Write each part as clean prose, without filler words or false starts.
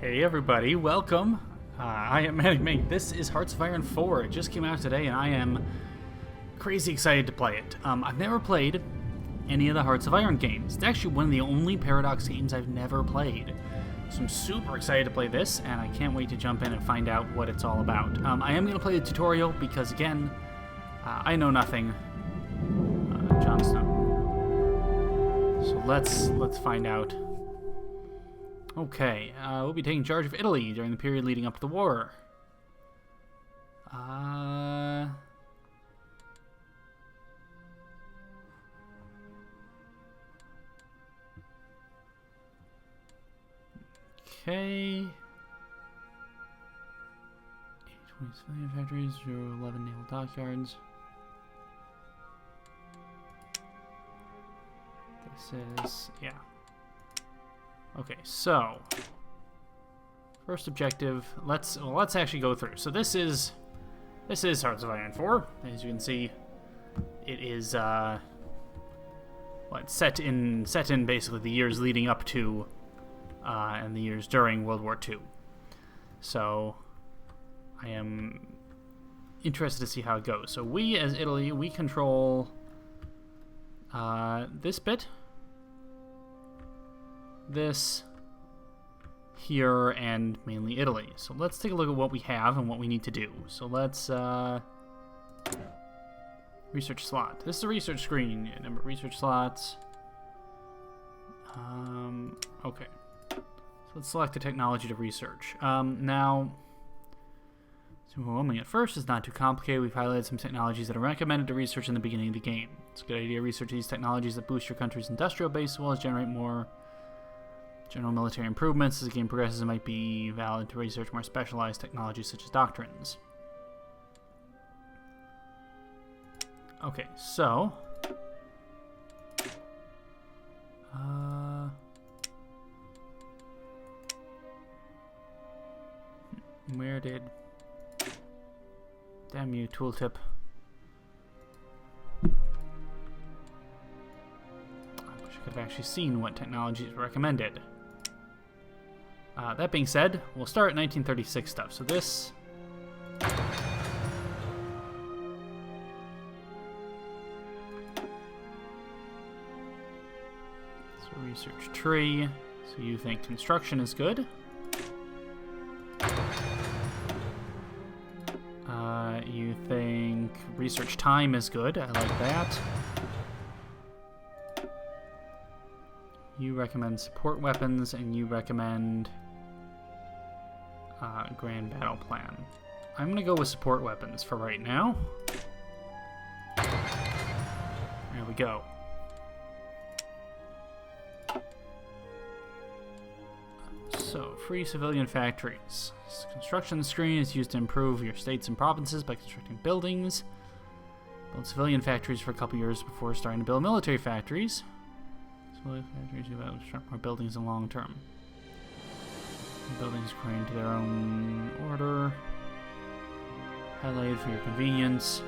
Hey everybody, welcome. I am ManicMink. This is Hearts of Iron 4. It just came out today and I am crazy excited to play it. I've never played any of the Hearts of Iron games. It's actually one of the only Paradox games I've never played. So I'm super excited to play this and I can't wait to jump in and find out what it's all about. I am going to play the tutorial because, again, I know nothing. Jon Snow. So let's find out. Okay, we'll be taking charge of Italy during the period leading up to the war. Okay. 20 civilian factories, 11 naval dockyards. This is, yeah. Okay, so first objective. Let's actually go through. So this is Hearts of Iron 4. As you can see, it is set in basically the years leading up to and the years during World War II. So I am interested to see how it goes. So we, as Italy, we control this bit. This, here, and mainly Italy. So let's take a look at what we have and what we need to do. So let's research slot. This is a research screen. Number of research slots. Okay. So let's select the technology to research. Now, so overwhelming at first is not too complicated. We've highlighted some technologies that are recommended to research in the beginning of the game. It's a good idea to research these technologies that boost your country's industrial base as well as generate more general military improvements. As the game progresses, it might be valid to research more specialized technologies such as doctrines. Okay, so where did, damn you, tooltip. I wish I could have actually seen what technologies were recommended. That being said, we'll start at 1936 stuff. So this... So research tree. So you think construction is good. You think research time is good. I like that. You recommend support weapons, and you recommend grand battle plan. I'm going to go with support weapons for right now. There we go. So, free civilian factories. This construction screen is used to improve your states and provinces by constructing buildings. Build civilian factories for a couple years before starting to build military factories. Civilian factories will construct more buildings in the long term. Buildings according to their own order. Highlighted for your convenience.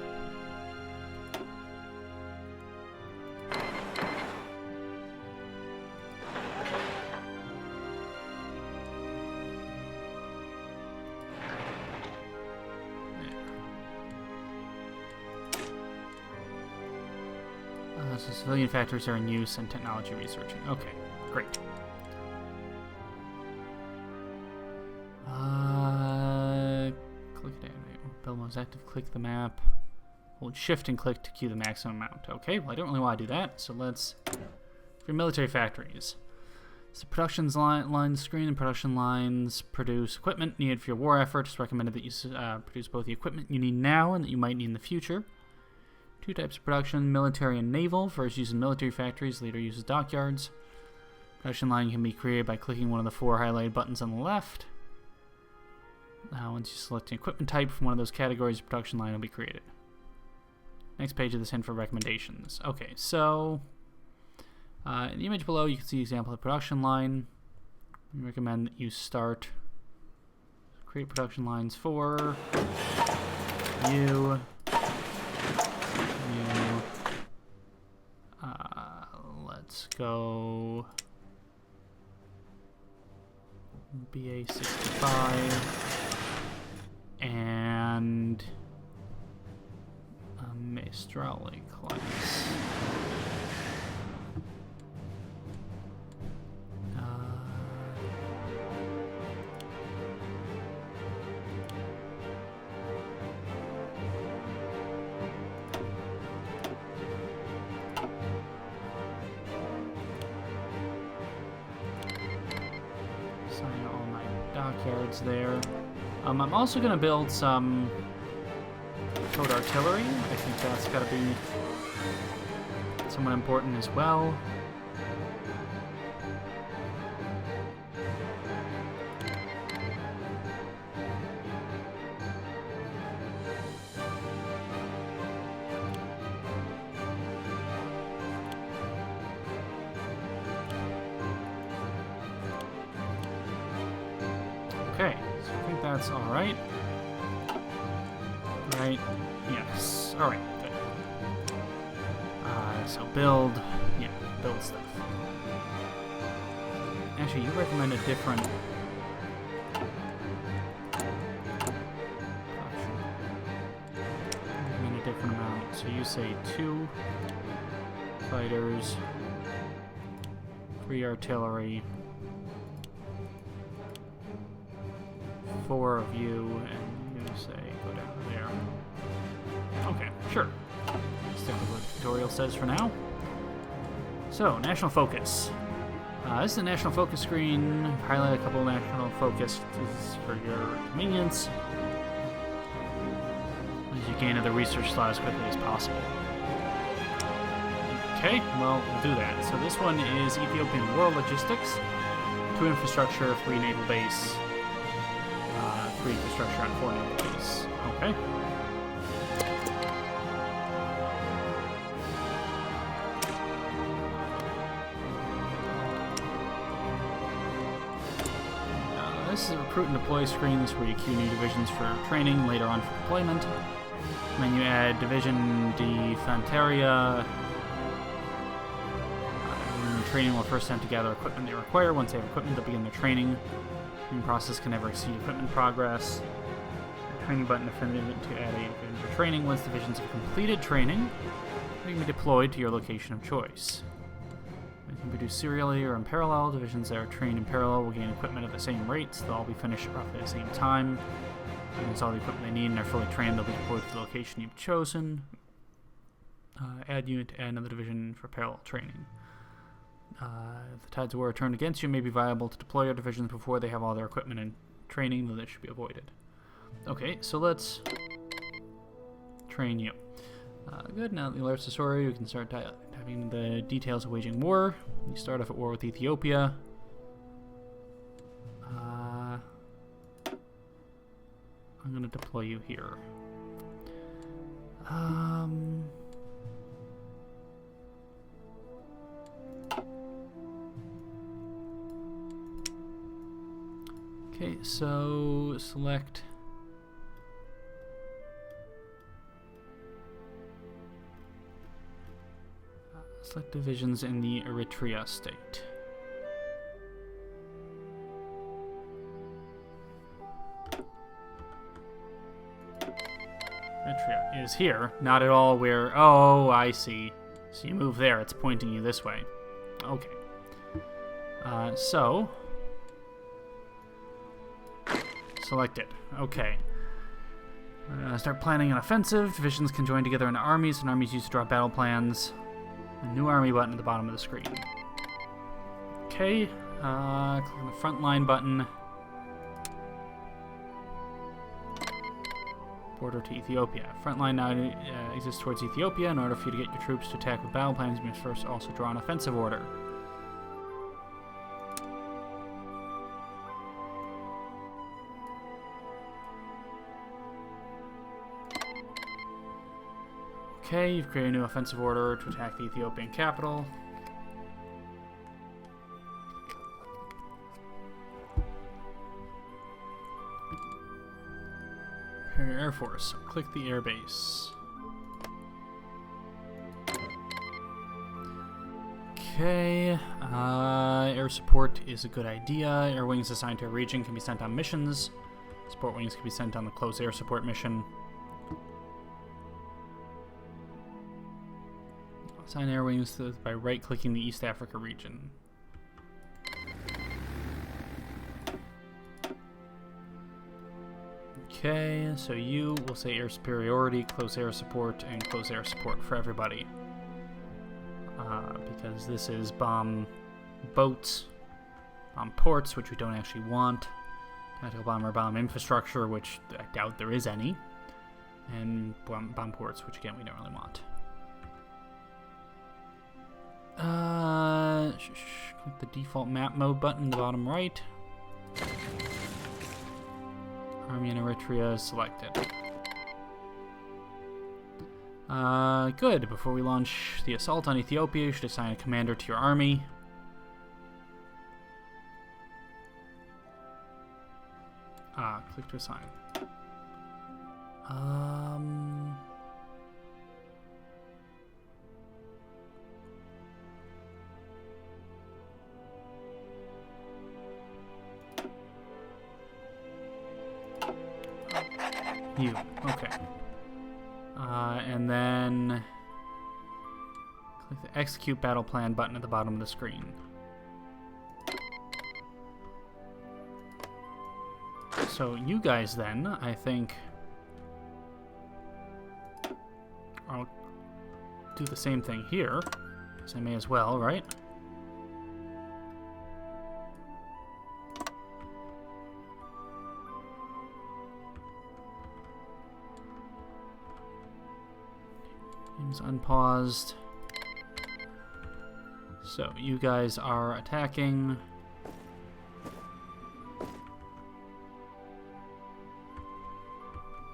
So civilian factories are in use and technology researching. Okay, great. Click to activate. Build mode's active. Click the map. Hold shift and click to queue the maximum amount. Okay, well I don't really want to do that, so let's... For military factories. So production line screen and production lines produce equipment needed for your war effort. It's recommended that you produce both the equipment you need now and that you might need in the future. Two types of production, military and naval. First uses military factories, later uses dockyards. Production line can be created by clicking one of the 4 highlighted buttons on the left. Once you select an equipment type from one of those categories, the production line will be created. Next page of this hint for recommendations. Okay, so in the image below you can see an example of the production line. We recommend that you start, create production lines for you. Let's go BA-65 and a Maestrale class. Sign all my dockyards there. I'm also going to build some towed artillery. I think that's got to be somewhat important as well. Okay, so I think that's alright. Right? Yes. Alright, good. So build stuff. Actually, you recommend a different option. You recommend a different amount. So you say 2 fighters, 3 artillery, 4 of you, and you say go down there. Okay, sure. Stick with what the tutorial says for now. So, national focus. This is a national focus screen. Highlight a couple of national focuses for your convenience as you gain other research slot as quickly as possible. Okay, well, we'll do that. So this one is Ethiopian War Logistics, 2 infrastructure, 3 naval base, 3 infrastructure on 4 naval base. Okay. This is a recruit and deploy screen. This is where you queue new divisions for training, later on for deployment. And then you add Division de Fanteria. Training will first attempt to gather equipment they require. Once they have equipment, they'll begin their training. Training process can never exceed equipment progress. The training button to add a division for training. Once divisions have completed training, they can be deployed to your location of choice. They can be produced serially or in parallel. Divisions that are trained in parallel will gain equipment at the same rates. They'll all be finished at roughly the same time. Once all the equipment they need and are fully trained, they'll be deployed to the location you've chosen. Add unit to add another division for parallel training. If the tides of war are turned against you, it may be viable to deploy your divisions before they have all their equipment and training, though that should be avoided. Okay, so let's train you. Good, now that the alerts are sorry, we can start typing the details of waging war. You start off at war with Ethiopia. I'm going to deploy you here. Okay, so select divisions in the Eritrea state. Eritrea is here, not at all where... Oh, I see. So you move there, it's pointing you this way. Okay. So... Selected. Okay. Start planning an offensive. Divisions can join together in armies, and armies use to draw battle plans. A new army button at the bottom of the screen. Okay. Click on the frontline button. Border to Ethiopia. Frontline now exists towards Ethiopia. In order for you to get your troops to attack with battle plans, you must first also draw an offensive order. Okay, you've created a new offensive order to attack the Ethiopian capital. Prepare your Air Force. Click the air base. Okay, air support is a good idea. Air wings assigned to a region can be sent on missions. Support wings can be sent on the close air support mission. Assign air wings by right-clicking the East Africa region. Okay, so you will say air superiority, close air support, and close air support for everybody. Because this is bomb boats, bomb ports, which we don't actually want, tactical bomber, bomb infrastructure, which I doubt there is any, and bomb ports, which again we don't really want. Click the default map mode button in the bottom right. Army in Eritrea is selected. Good. Before we launch the assault on Ethiopia, you should assign a commander to your army. Click to assign. You. Okay. And then click the Execute Battle Plan button at the bottom of the screen. So you guys then, I think, I'll do the same thing here, because I may as well, right? Game's unpaused. So you guys are attacking.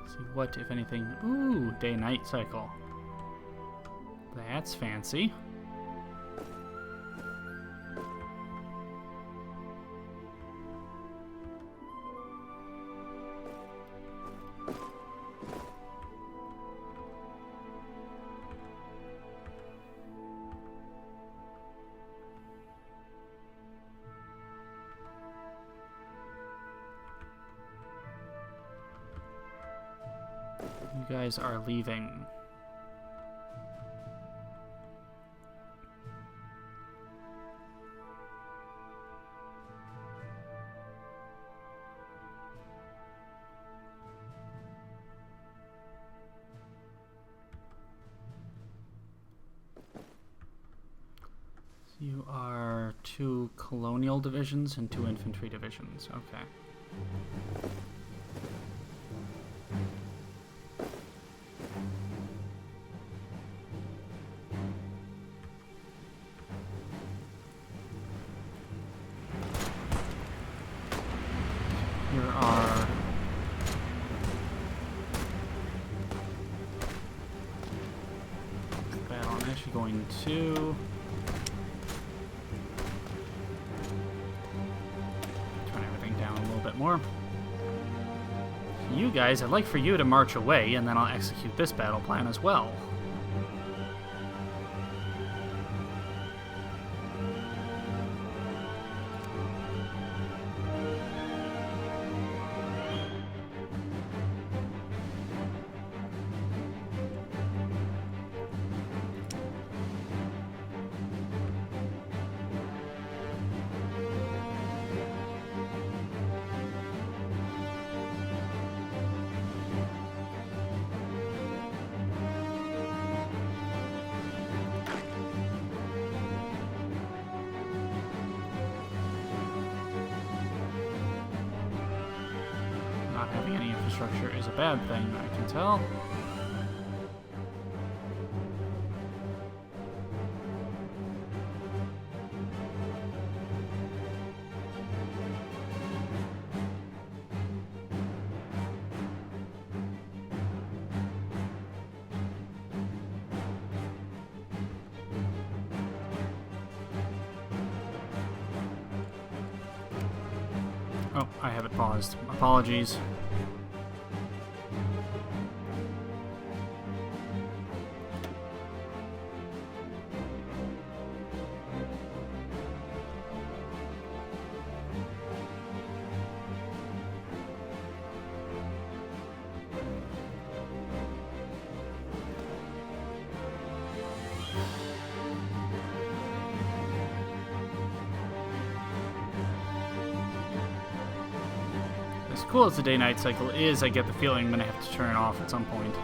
See what, if anything. Ooh, day-night cycle. That's fancy. You guys are leaving. So you are 2 colonial divisions and 2 infantry divisions. Okay. Here are battle. I'm actually going to turn everything down a little bit more. You guys, I'd like for you to march away, and then I'll execute this battle plan as well. Not having any infrastructure is a bad thing, I can tell. Oh, I have it paused. Apologies. As cool as the day-night cycle is, I get the feeling I'm going to have to turn it off at some point.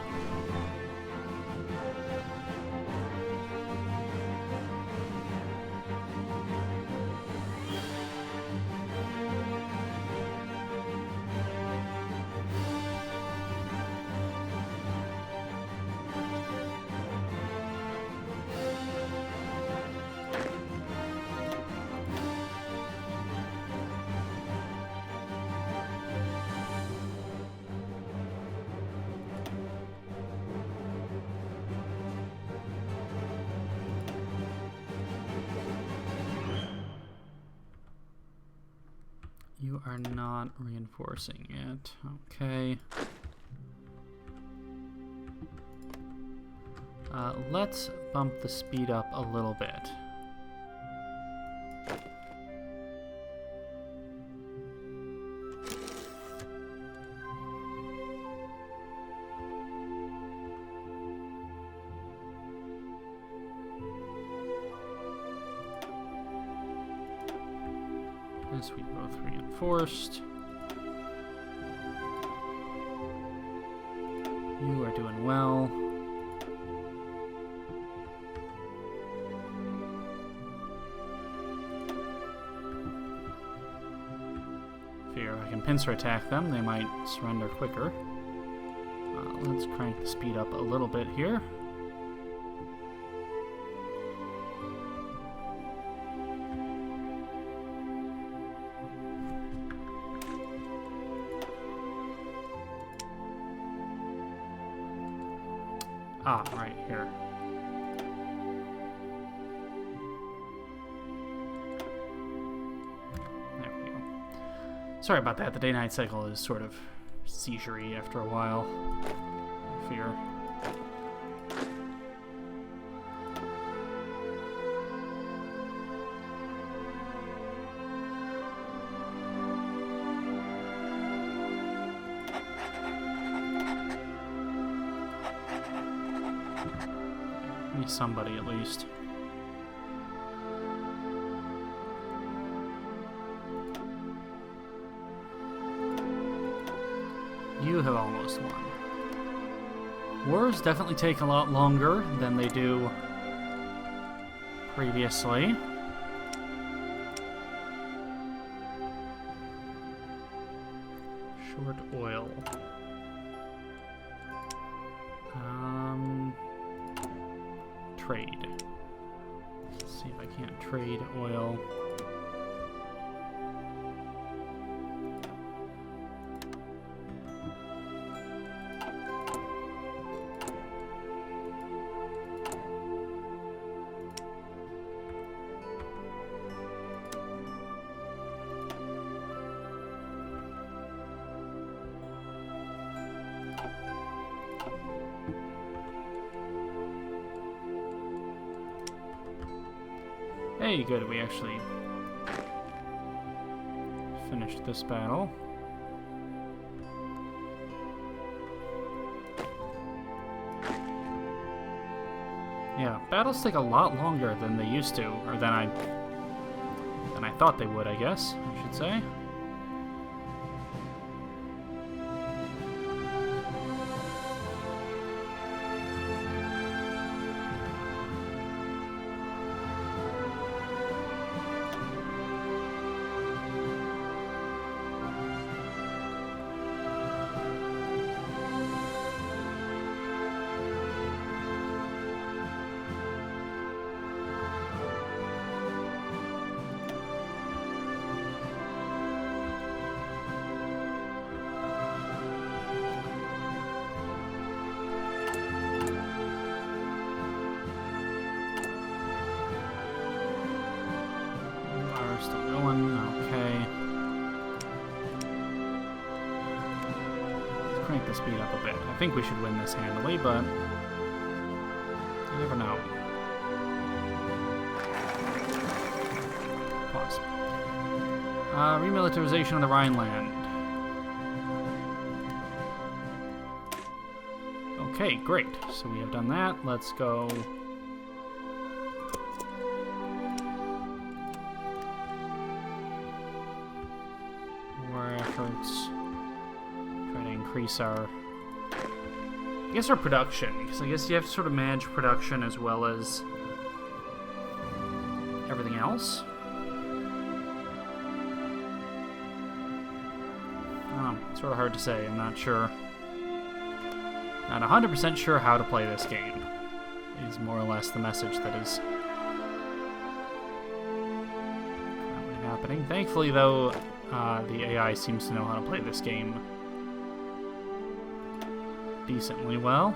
You are not reinforcing it. Okay. Let's bump the speed up a little bit. This we both reinforced. You are doing well. Figure if I can pincer attack them, they might surrender quicker. Let's crank the speed up a little bit here. Ah, right here. There we go. Sorry about that. The day-night cycle is sort of seizure-y after a while, I fear. Somebody at least. You have almost won. Wars definitely take a lot longer than they do previously. Short oil. Trade. Let's see if I can't trade oil. Hey, good, we actually finished this battle. Yeah, battles take a lot longer than they used to, or than I thought they would, I guess, I should say. Still going, okay. Let's crank the speed up a bit. I think we should win this handily, but you never know. Pause. Remilitarization of the Rhineland. Okay, great. So we have done that. Let's go. Efforts. increase our... I guess our production, because I guess you have to sort of manage production as well as everything else. It's sort of hard to say. I'm not sure. Not 100% sure how to play this game. Is more or less the message that is currently happening. Thankfully, though, the AI seems to know how to play this game decently well.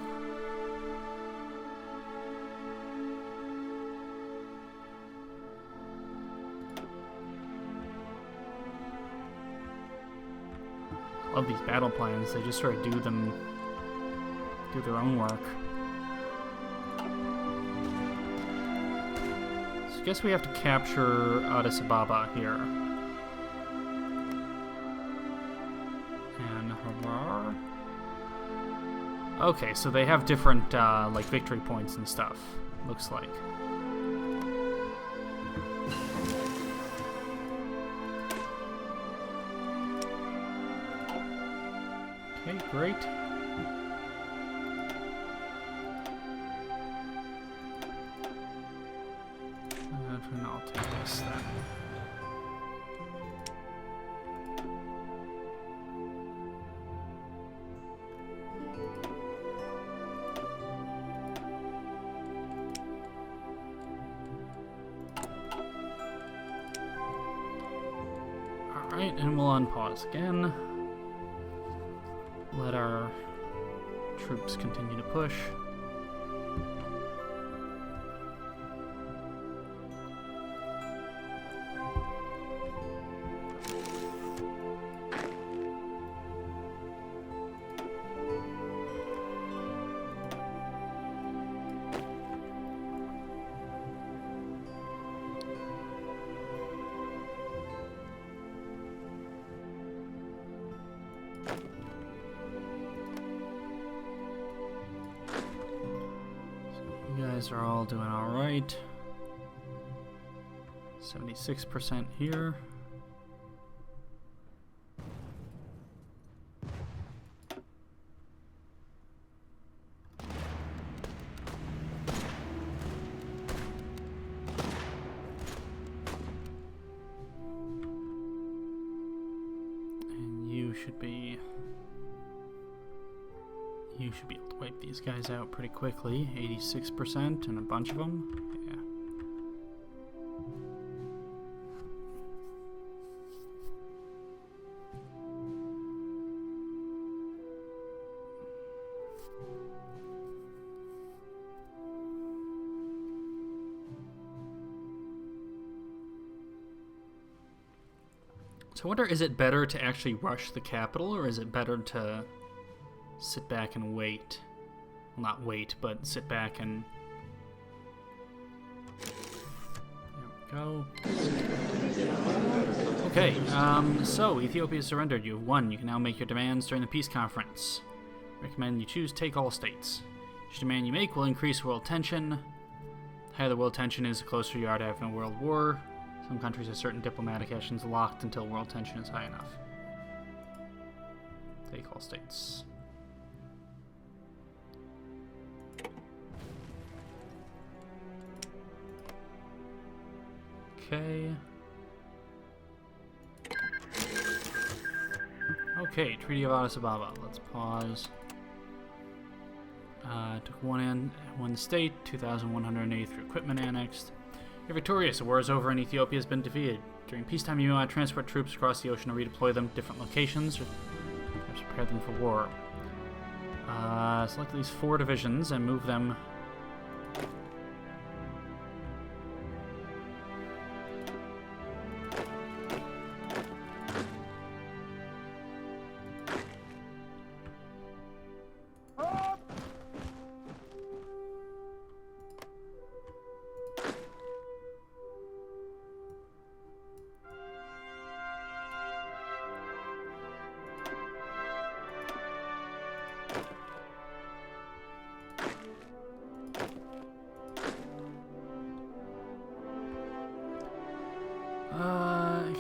Love these battle plans. They just sort of do their own work. So I guess we have to capture Addis Ababa here. And Harar. Okay, so they have different like victory points and stuff. Looks like. Okay, great. I'll take this then. Alright, and we'll unpause again. Let our troops continue to push. You guys are all doing all right. 76% here. And you should be able to wipe these guys out pretty quickly. 86% and a bunch of them. Yeah. So I wonder, is it better to actually rush the capital, or is it better to sit back and wait? Well, not wait, but sit back and... There we go. Okay, so Ethiopia surrendered. You have won. You can now make your demands during the peace conference. Recommend you choose take all states. Each demand you make will increase world tension. The higher the world tension is, the closer you are to having a world war. Some countries have certain diplomatic actions locked until world tension is high enough. Take all states. Okay. Okay, Treaty of Addis Ababa. Let's pause. Took one state, 2,183 equipment annexed. You're victorious. The war is over and Ethiopia has been defeated. During peacetime, you want to transport troops across the ocean or redeploy them to different locations, or perhaps prepare them for war. Select these 4 divisions and move them.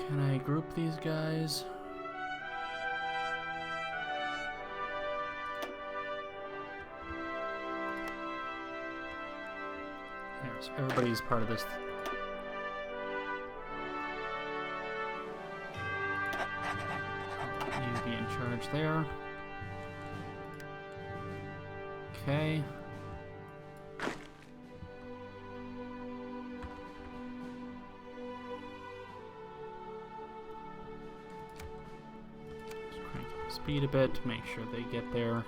Can I group these guys? So everybody's part of this. You be in charge there. Okay. Just crank up the speed a bit to make sure they get there.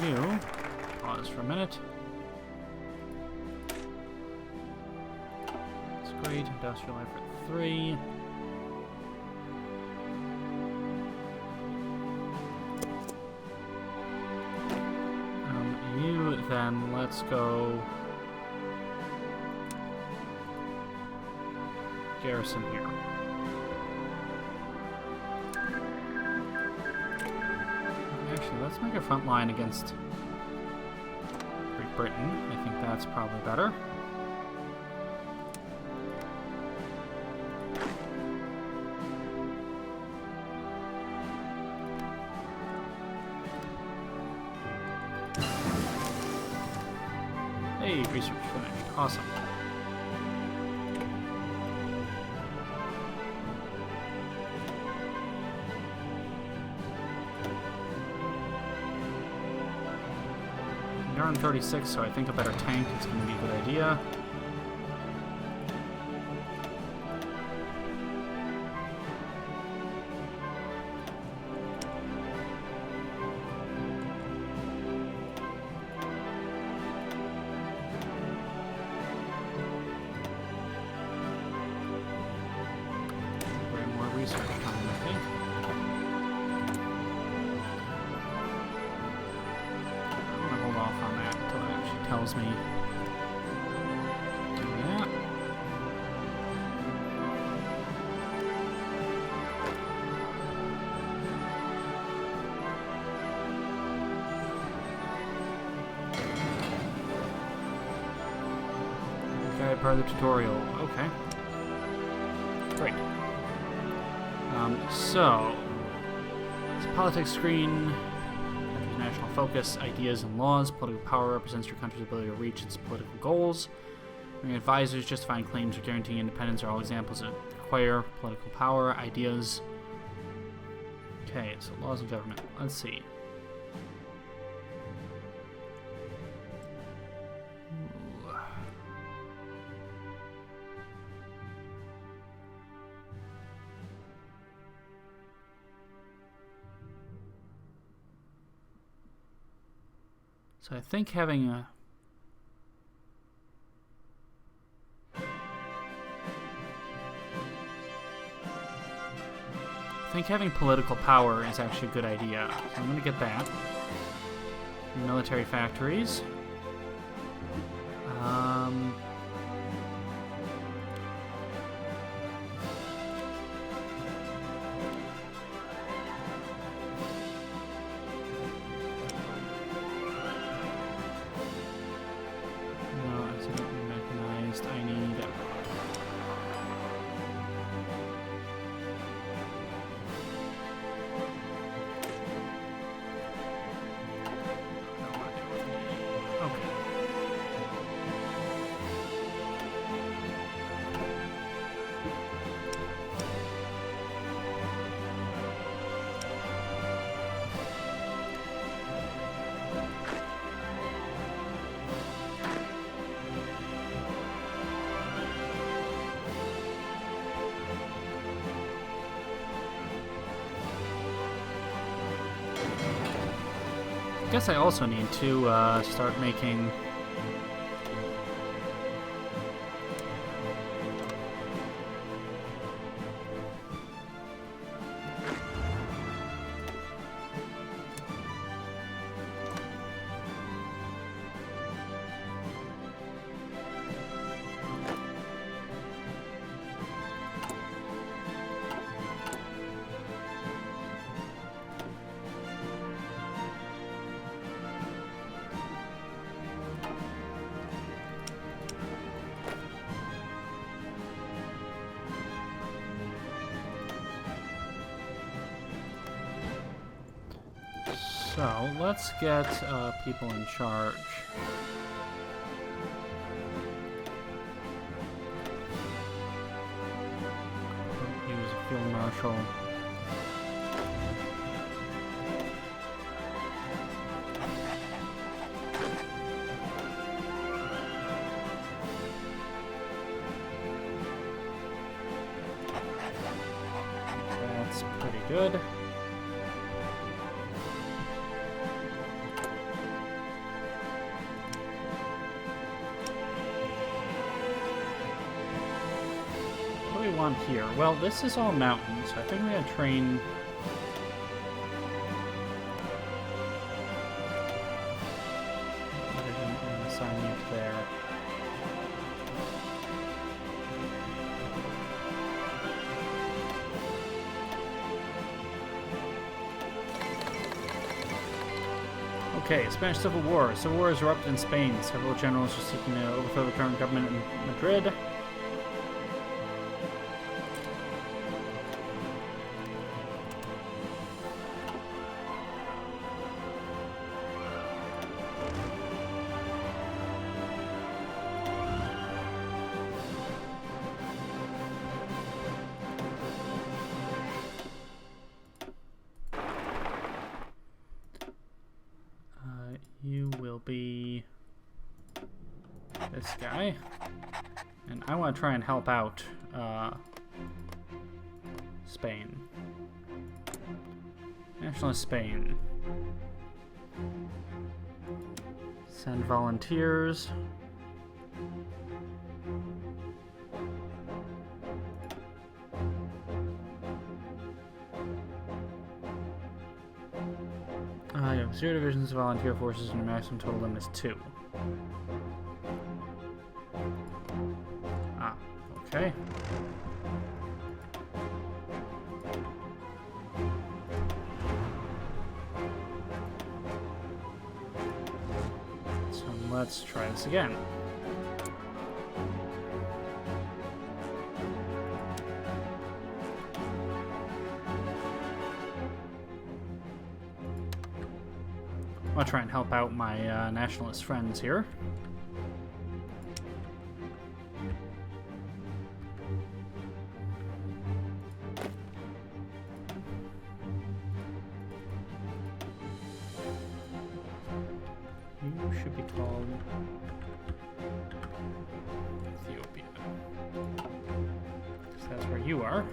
You pause for a minute. That's great. Industrial effort 3. You then let's go garrison here. Actually, let's make a front line against Great Britain. I think that's probably better. Hey, research finished. Awesome. You're on 36, so I think a better tank is going to be a good idea. Bring more research time, I think. Tells me do that. Okay, part of the tutorial. Okay. Great. So it's a politics screen. National focus, ideas, and laws. Political power represents your country's ability to reach its political goals. Your advisors justifying claims or guaranteeing independence are all examples that require political power, ideas. Okay, so laws of government. Let's see. So I think having a political power is actually a good idea. So I'm going to get that. Military factories. I need I guess I also need to start making So, let's get people in charge. Use a field marshal. That's pretty good. Here. Well, this is all mountains, so I think we gotta train. I'm gonna assign you to there. Okay, Spanish Civil War. Civil War has erupted in Spain. Several generals are seeking to overthrow the current government in Madrid. You will be this guy, and I want to try and help out Spain. Nationalist Spain. Send volunteers. You have 0 divisions of volunteer forces and your maximum total limit is 2. Ah, okay. So let's try this again. I'll try and help out my nationalist friends here. You should be called Ethiopia, because that's where you are.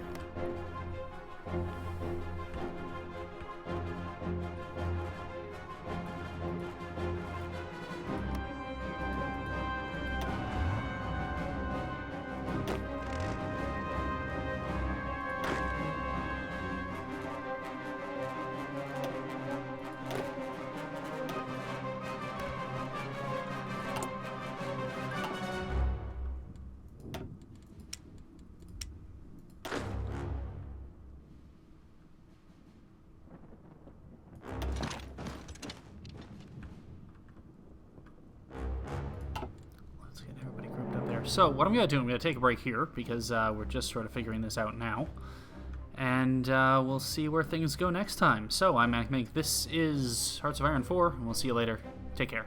So what I'm going to do, I'm going to take a break here because we're just sort of figuring this out now. And we'll see where things go next time. So I'm ManicMink. This is Hearts of Iron 4, and we'll see you later. Take care.